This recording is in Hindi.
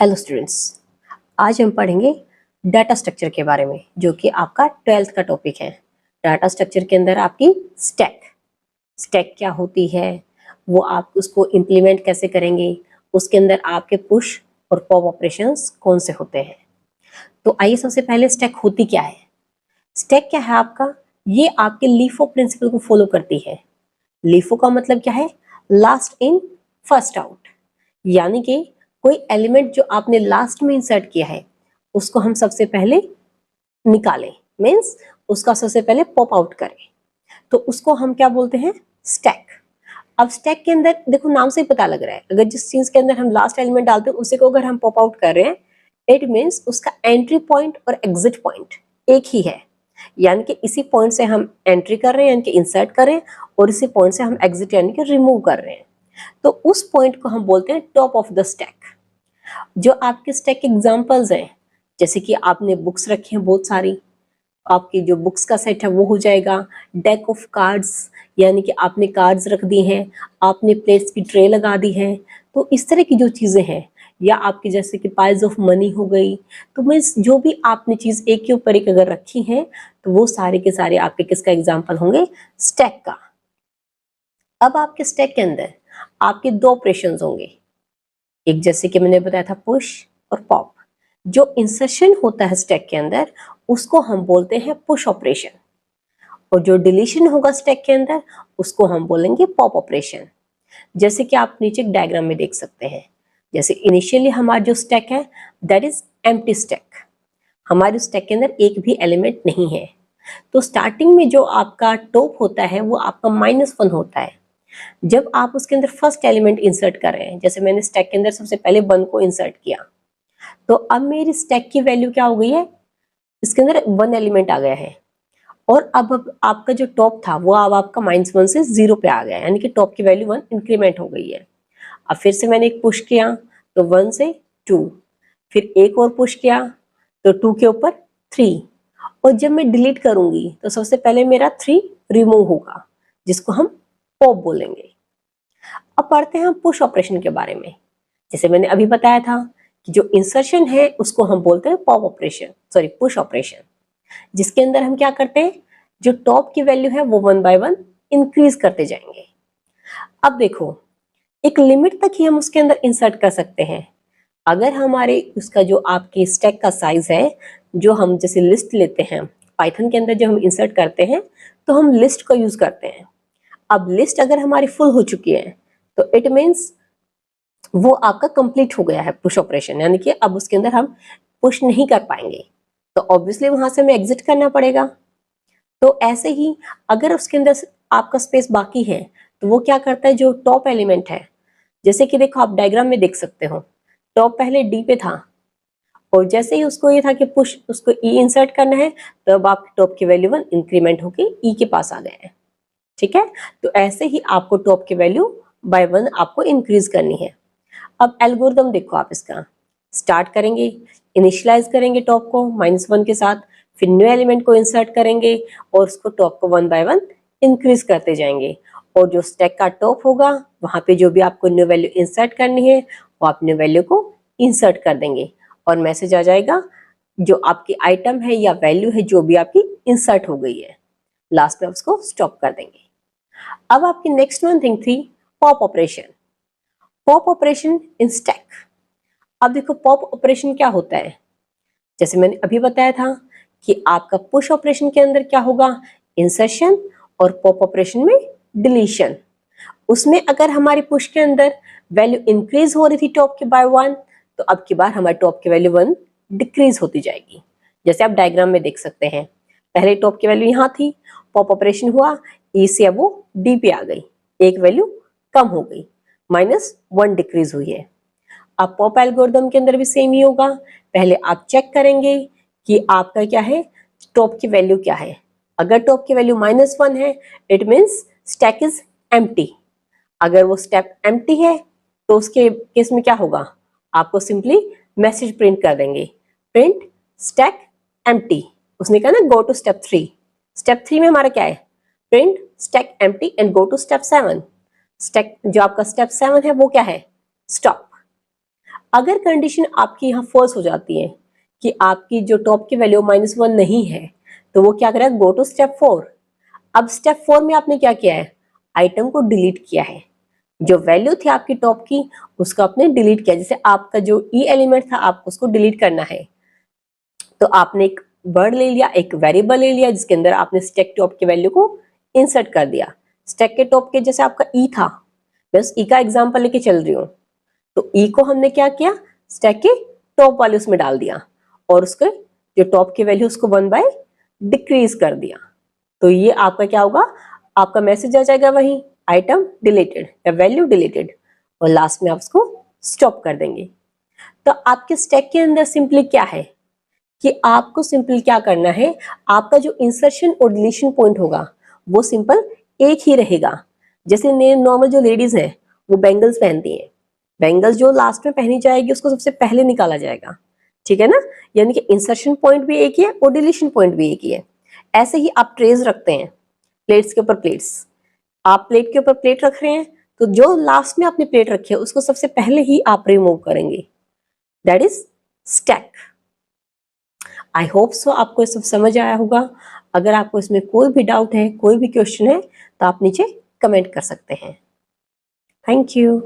हेलो स्टूडेंट्स, आज हम पढ़ेंगे डाटा स्ट्रक्चर के बारे में, जो कि आपका 12th का टॉपिक है। डाटा स्ट्रक्चर के अंदर आपकी स्टैक क्या होती है, वो आप उसको इम्प्लीमेंट कैसे करेंगे, उसके अंदर आपके पुश और पॉप ऑपरेशंस कौन से होते हैं। तो आइए सबसे पहले स्टैक होती क्या है। स्टैक क्या है आपका, ये आपके लीफो प्रिंसिपल को फॉलो करती है। लीफो का मतलब क्या है, लास्ट इन फर्स्ट आउट, यानी कि कोई एलिमेंट जो आपने लास्ट में इंसर्ट किया है उसको हम सबसे पहले निकालें, मीन्स उसका सबसे पहले पॉप आउट करें, तो उसको हम क्या बोलते हैं, स्टैक। अब स्टैक के अंदर देखो, नाम से ही पता लग रहा है, अगर जिस चीज के अंदर हम लास्ट एलिमेंट डालते हैं उसी को अगर हम पॉप आउट कर रहे हैं, इट मीन्स उसका एंट्री पॉइंट और एग्जिट पॉइंट एक ही है, यानी कि इसी पॉइंट से हम एंट्री कर रहे हैं यानी कि इंसर्ट कर रहे हैं, और इसी पॉइंट से हम एग्जिट यानी कि रिमूव कर रहे हैं। तो उस पॉइंट को हम बोलते हैं टॉप ऑफ द स्टैक। जो आपके स्टैक एग्जांपल्स हैं, जैसे कि आपने बुक्स रखी हैं बहुत सारी, आपकी जो बुक्स का सेट है वो हो जाएगा। डेक ऑफ कार्ड्स, यानी कि आपने कार्ड्स रख दी हैं, आपने प्लेट्स की ट्रे लगा दी है, तो इस तरह की जो चीजें हैं, या आपकी जैसे कि पाइल्स ऑफ मनी हो गई, तो मीन्स जो भी आपने चीज एक के ऊपर एक अगर रखी है तो वो सारे के सारे आपके किसका एग्जाम्पल होंगे, स्टैक का। अब आपके स्टैक के अंदर आपके दो ऑपरेशन होंगे, एक जैसे कि मैंने बताया था पुश और पॉप। जो इंसर्शन होता है स्टैक के अंदर उसको हम बोलते हैं पुश ऑपरेशन, और जो डिलीशन होगा स्टैक के अंदर उसको हम बोलेंगे पॉप ऑपरेशन। जैसे कि आप नीचे एक डायग्राम में देख सकते हैं, जैसे इनिशियली हमारा जो स्टैक है दैट इज एम्प्टी स्टैक, हमारे स्टैक के अंदर एक भी एलिमेंट नहीं है। तो स्टार्टिंग में जो आपका टॉप होता है वो आपका -1 होता है। जब आप उसके अंदर फर्स्ट एलिमेंट इंसर्ट कर रहे हैं, जैसे मैंने स्टैक के अंदर सबसे पहले 1 को इंसर्ट किया, तो अब मेरी स्टैक की वैल्यू क्या हो गई है, इसके अंदर 1 एलिमेंट आ गया है, और अब आपका जो टॉप था वो अब आपका -1 से 0 पे आ गया है, यानी कि टॉप की वैल्यू 1 इंक्रीमेंट हो गई है। अब फिर से मैंने एक पुश किया तो 1 से 2, फिर एक और पुश किया तो 2 के ऊपर 3, और जब मैं डिलीट करूंगी तो सबसे पहले मेरा 3 रिमूव होगा, जिसको हम पॉप बोलेंगे। अब पढ़ते हैं हम पुश ऑपरेशन के बारे में। जैसे मैंने अभी बताया था कि जो इंसर्शन है उसको हम बोलते हैं pop operation, sorry push operation, जिसके अंदर हम क्या करते हैं, जो टॉप की वैल्यू है वो 1 बाय 1 इंक्रीज करते जाएंगे। अब देखो, एक लिमिट तक ही हम उसके अंदर इंसर्ट कर सकते हैं। अगर हमारे उसका जो आपके स्टैक का साइज है, जो हम जैसे लिस्ट लेते हैं पाइथन के अंदर, जो हम इंसर्ट करते हैं तो हम लिस्ट का यूज करते हैं। अब लिस्ट अगर हमारी फुल हो चुकी है तो इट मीन्स वो आपका कंप्लीट हो गया है पुश ऑपरेशन, यानी कि अब उसके अंदर हम पुश नहीं कर पाएंगे, तो ऑब्वियसली वहां से हमें एग्जिट करना पड़ेगा। तो ऐसे ही अगर उसके अंदर आपका स्पेस बाकी है तो वो क्या करता है, जो टॉप एलिमेंट है, जैसे कि देखो आप डायग्राम में देख सकते हो, टॉप पहले डी पे था, और जैसे ही उसको ये था कि पुश उसको ई इंसर्ट करना है, तो अब आपकी टॉप की वैल्यू 1 इंक्रीमेंट होकर ई के पास आ गए हैं। ठीक है, तो ऐसे ही आपको टॉप की वैल्यू बाय 1 आपको इंक्रीज करनी है। अब एल्गोरिदम देखो, आप इसका स्टार्ट करेंगे, इनिशियलाइज करेंगे टॉप को -1 के साथ, फिर न्यू एलिमेंट को इंसर्ट करेंगे और उसको टॉप को 1 बाय 1 इंक्रीज करते जाएंगे, और जो स्टैक का टॉप होगा वहां पे जो भी आपको न्यू वैल्यू इंसर्ट करनी है वो आप न्यू वैल्यू को इंसर्ट कर देंगे, और मैसेज आ जाएगा जो आपकी आइटम है या वैल्यू है जो भी आपकी इंसर्ट हो गई है, लास्ट में उसको स्टॉप कर देंगे। अब आपकी नेक्स्ट वन थिंग थी pop operation. Pop operation in stack. अब देखो पॉप ऑपरेशन क्या होता है, जैसे मैंने अभी बताया था कि आपका पुश ऑपरेशन के अंदर क्या होगा, इंसर्शन, और पॉप ऑपरेशन में डिलीशन। उसमें अगर हमारी पुश के अंदर वैल्यू इंक्रीज हो रही थी टॉप की बाय 1, तो अब की बार हमारी टॉप की वैल्यू 1 डिक्रीज होती जाएगी। जैसे आप डायग्राम में देख सकते हैं, पहले टॉप की वैल्यू यहाँ थी, पॉप ऑपरेशन हुआ, ई से अब वो डी पे आ गई, एक वैल्यू कम हो गई, -1 डिक्रीज हुई है। अब पॉप एल्गोरिदम के अंदर भी सेम ही होगा, पहले आप चेक करेंगे कि आपका क्या है, टॉप की वैल्यू क्या है। अगर टॉप की वैल्यू -1 है it means stack is empty. अगर वो स्टेप एम्प्टी है तो उसके केस में क्या होगा, आपको सिंपली मैसेज प्रिंट कर देंगे, प्रिंट स्टैक एम्प्टी। उसने कहा ना गो टू स्टेप 3, स्टेप 3 में हमारा क्या है, print stack empty and go to step 7। Stack जो आपका स्टेप 7 है वो क्या है, स्टॉप। अगर कंडीशन आपकी यहाँ फॉल्स हो जाती है कि आपकी जो टॉप की वैल्यू -1 नहीं है, तो वो क्या करेगा, गो टू स्टेप 4। अब स्टेप 4 में आपने क्या किया है, आइटम को डिलीट किया है। जो वैल्यू थी आपकी टॉप की उसको आपने डिलीट किया। जैसे आपका जो ई एलिमेंट था आपको उसको डिलीट करना है, तो आपने एक वर्ड ले लिया, एक वेरिएबल ले लिया जिसके अंदर आपने स्टैक टॉप की वैल्यू को इंसर्ट कर दिया। स्टैक के टॉप के जैसे आपका ई था, मैं उस ई का एग्जांपल लेके चल रही हूँ, तो ई को हमने क्या किया, स्टैक के टॉप वाले उसमें डाल दिया और उसके जो टॉप की वैल्यू उसको 1 बाय डिक्रीज कर दिया। तो ये आपका क्या होगा, आपका मैसेज आ जाएगा वही आइटम डिलीटेड या वैल्यू डिलीटेड, और लास्ट में आप उसको स्टॉप कर देंगे। तो आपके स्टैक के अंदर सिंपली क्या है कि आपको सिंपल क्या करना है, आपका जो इंसर्शन और डिलीशन पॉइंट होगा वो सिंपल एक ही रहेगा। जैसे नॉर्मल जो लेडीज हैं वो बैंगल्स पहनती हैं, बैंगल्स जो लास्ट में पहनी जाएगी उसको सबसे पहले निकाला जाएगा, ठीक है ना, यानी कि इंसर्शन पॉइंट भी एक ही है और डिलीशन पॉइंट भी एक ही है। ऐसे ही आप ट्रेज रखते हैं, प्लेट्स के ऊपर प्लेट्स, आप प्लेट के ऊपर प्लेट रख रहे हैं तो जो लास्ट में आपने प्लेट रखी है उसको सबसे पहले ही आप रिमूव करेंगे, that is stack. I hope so आपको ये सब समझ आया होगा। अगर आपको इसमें कोई भी डाउट है, कोई भी क्वेश्चन है, तो आप नीचे कमेंट कर सकते हैं। Thank you.